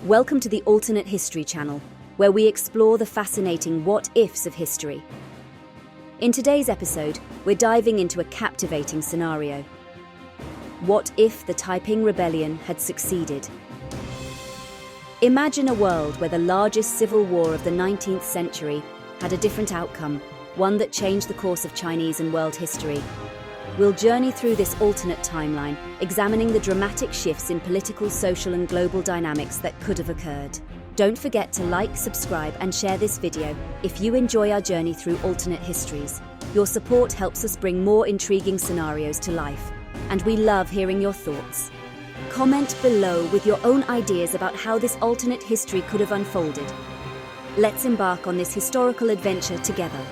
Welcome to the Alternate History channel, where we explore the fascinating what-ifs of history. In today's episode, we're diving into a captivating scenario. What if the Taiping Rebellion had succeeded? Imagine a world where the largest civil war of the 19th century had a different outcome, one that changed the course of Chinese and world history. We'll journey through this alternate timeline, examining the dramatic shifts in political, social, and global dynamics that could have occurred. Don't forget to like, subscribe, and share this video if you enjoy our journey through alternate histories. Your support helps us bring more intriguing scenarios to life, and we love hearing your thoughts. Comment below with your own ideas about how this alternate history could have unfolded. Let's embark on this historical adventure together.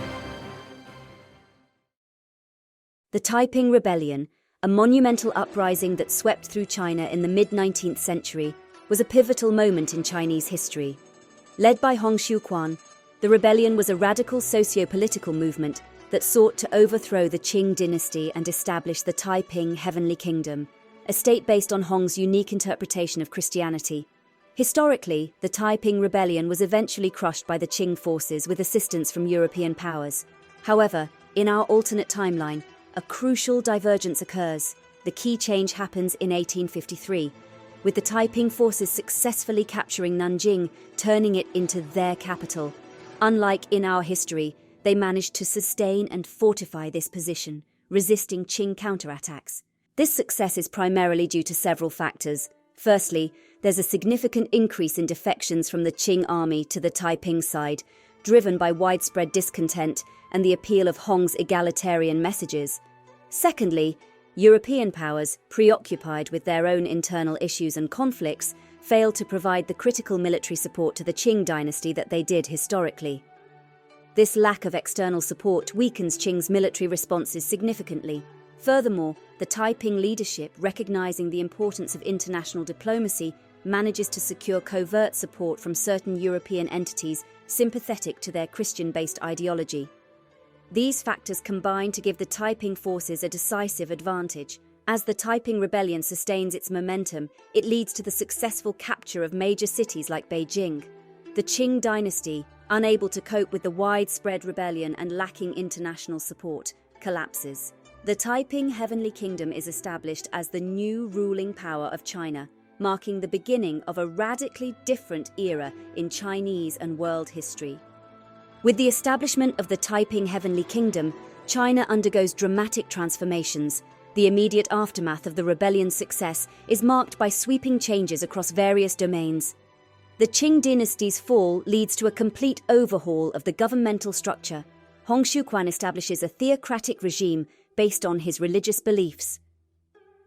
The Taiping Rebellion, a monumental uprising that swept through China in the mid-19th century, was a pivotal moment in Chinese history. Led by Hong Xiuquan, the rebellion was a radical socio-political movement that sought to overthrow the Qing Dynasty and establish the Taiping Heavenly Kingdom, a state based on Hong's unique interpretation of Christianity. Historically, the Taiping Rebellion was eventually crushed by the Qing forces with assistance from European powers. However, in our alternate timeline, a crucial divergence occurs. The key change happens in 1853, with the Taiping forces successfully capturing Nanjing, turning it into their capital. Unlike in our history, they managed to sustain and fortify this position, resisting Qing counterattacks. This success is primarily due to several factors. Firstly, there's a significant increase in defections from the Qing army to the Taiping side, driven by widespread discontent and the appeal of Hong's egalitarian messages. Secondly, European powers, preoccupied with their own internal issues and conflicts, failed to provide the critical military support to the Qing Dynasty that they did historically. This lack of external support weakens Qing's military responses significantly. Furthermore, the Taiping leadership, recognizing the importance of international diplomacy, manages to secure covert support from certain European entities sympathetic to their Christian-based ideology. These factors combine to give the Taiping forces a decisive advantage. As the Taiping Rebellion sustains its momentum, it leads to the successful capture of major cities like Beijing. The Qing Dynasty, unable to cope with the widespread rebellion and lacking international support, collapses. The Taiping Heavenly Kingdom is established as the new ruling power of China, marking the beginning of a radically different era in Chinese and world history. With the establishment of the Taiping Heavenly Kingdom, China undergoes dramatic transformations. The immediate aftermath of the rebellion's success is marked by sweeping changes across various domains. The Qing dynasty's fall leads to a complete overhaul of the governmental structure. Hong Xiuquan establishes a theocratic regime based on his religious beliefs.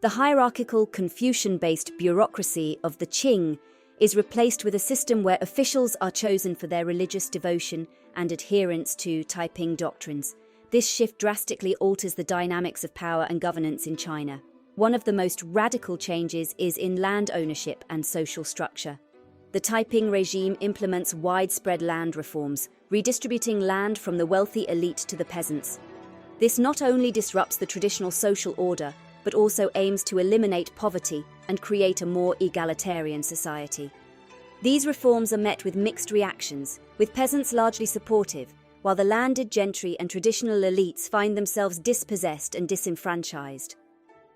The hierarchical, Confucian-based bureaucracy of the Qing is replaced with a system where officials are chosen for their religious devotion and adherence to Taiping doctrines. This shift drastically alters the dynamics of power and governance in China. One of the most radical changes is in land ownership and social structure. The Taiping regime implements widespread land reforms, redistributing land from the wealthy elite to the peasants. This not only disrupts the traditional social order, but also aims to eliminate poverty and create a more egalitarian society. These reforms are met with mixed reactions, with peasants largely supportive, while the landed gentry and traditional elites find themselves dispossessed and disenfranchised.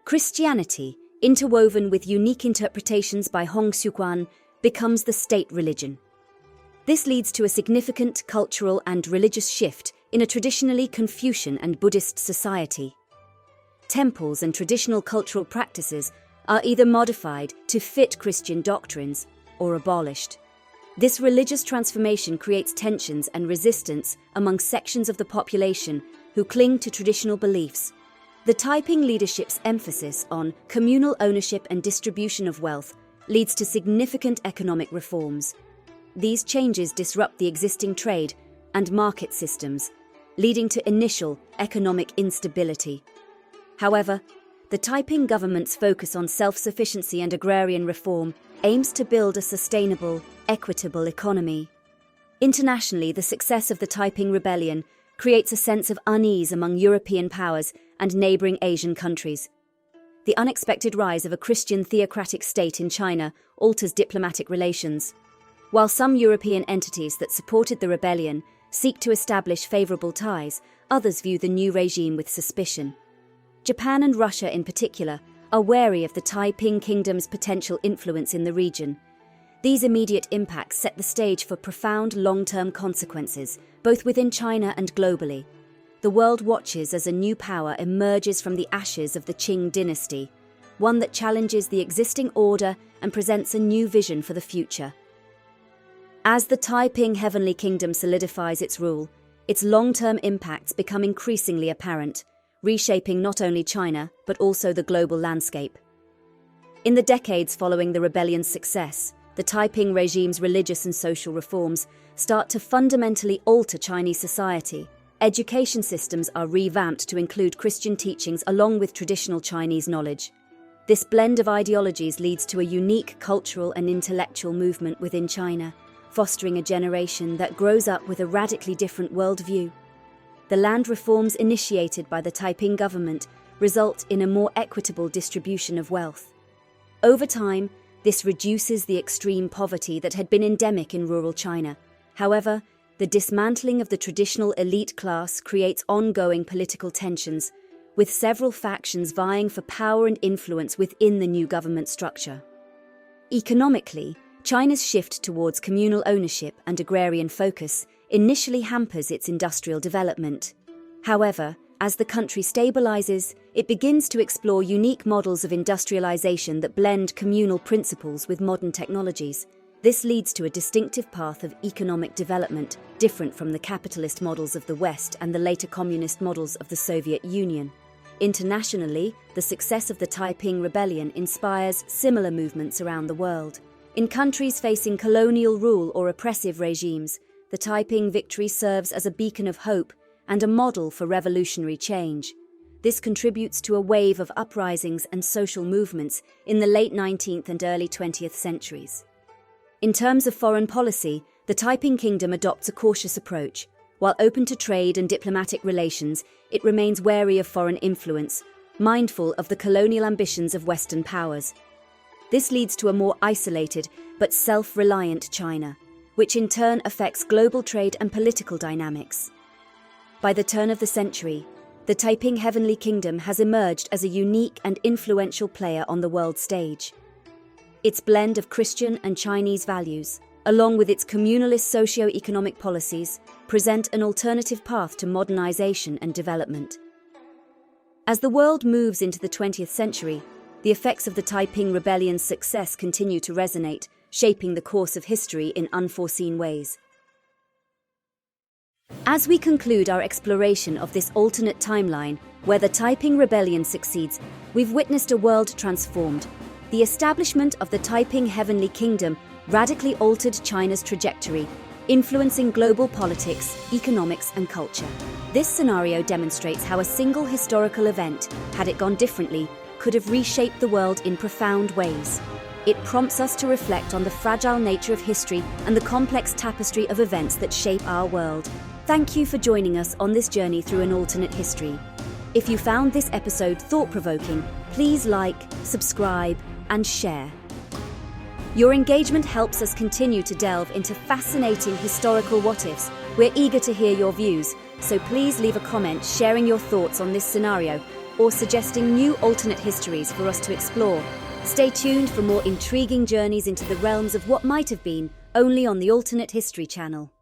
Christianity, interwoven with unique interpretations by Hong Xiuquan, becomes the state religion. This leads to a significant cultural and religious shift in a traditionally Confucian and Buddhist society. Temples and traditional cultural practices are either modified to fit Christian doctrines or abolished. This religious transformation creates tensions and resistance among sections of the population who cling to traditional beliefs. The Taiping leadership's emphasis on communal ownership and distribution of wealth leads to significant economic reforms. These changes disrupt the existing trade and market systems, leading to initial economic instability. However, the Taiping government's focus on self-sufficiency and agrarian reform aims to build a sustainable, equitable economy. Internationally, the success of the Taiping Rebellion creates a sense of unease among European powers and neighboring Asian countries. The unexpected rise of a Christian theocratic state in China alters diplomatic relations. While some European entities that supported the rebellion seek to establish favorable ties, others view the new regime with suspicion. Japan and Russia in particular are wary of the Taiping Kingdom's potential influence in the region. These immediate impacts set the stage for profound long-term consequences, both within China and globally. The world watches as a new power emerges from the ashes of the Qing Dynasty, one that challenges the existing order and presents a new vision for the future. As the Taiping Heavenly Kingdom solidifies its rule, its long-term impacts become increasingly apparent, reshaping not only China but also the global landscape. In the decades following the rebellion's success, the Taiping regime's religious and social reforms start to fundamentally alter Chinese society. Education systems are revamped to include Christian teachings along with traditional Chinese knowledge. This blend of ideologies leads to a unique cultural and intellectual movement within China, fostering a generation that grows up with a radically different worldview. The land reforms initiated by the Taiping government result in a more equitable distribution of wealth. Over time, this reduces the extreme poverty that had been endemic in rural China. However, the dismantling of the traditional elite class creates ongoing political tensions, with several factions vying for power and influence within the new government structure. Economically, China's shift towards communal ownership and agrarian focus initially hampers its industrial development. However, as the country stabilizes, it begins to explore unique models of industrialization that blend communal principles with modern technologies. This leads to a distinctive path of economic development, different from the capitalist models of the West and the later communist models of the Soviet Union. Internationally, the success of the Taiping Rebellion inspires similar movements around the world. In countries facing colonial rule or oppressive regimes, the Taiping victory serves as a beacon of hope and a model for revolutionary change. This contributes to a wave of uprisings and social movements in the late 19th and early 20th centuries. In terms of foreign policy, the Taiping Kingdom adopts a cautious approach. While open to trade and diplomatic relations, it remains wary of foreign influence, mindful of the colonial ambitions of Western powers. This leads to a more isolated but self-reliant China, which in turn affects global trade and political dynamics. By the turn of the century, the Taiping Heavenly Kingdom has emerged as a unique and influential player on the world stage. Its blend of Christian and Chinese values, along with its communalist socio-economic policies, present an alternative path to modernization and development. As the world moves into the 20th century, the effects of the Taiping Rebellion's success continue to resonate, shaping the course of history in unforeseen ways. As we conclude our exploration of this alternate timeline where the Taiping Rebellion succeeds, we've witnessed a world transformed. The establishment of the Taiping Heavenly Kingdom radically altered China's trajectory, influencing global politics, economics, and culture. This scenario demonstrates how a single historical event, had it gone differently, could have reshaped the world in profound ways. It prompts us to reflect on the fragile nature of history and the complex tapestry of events that shape our world. Thank you for joining us on this journey through an alternate history. If you found this episode thought-provoking, please like, subscribe, and share. Your engagement helps us continue to delve into fascinating historical what-ifs. We're eager to hear your views, so please leave a comment sharing your thoughts on this scenario or suggesting new alternate histories for us to explore. Stay tuned for more intriguing journeys into the realms of what might have been, only on the Alternate History channel.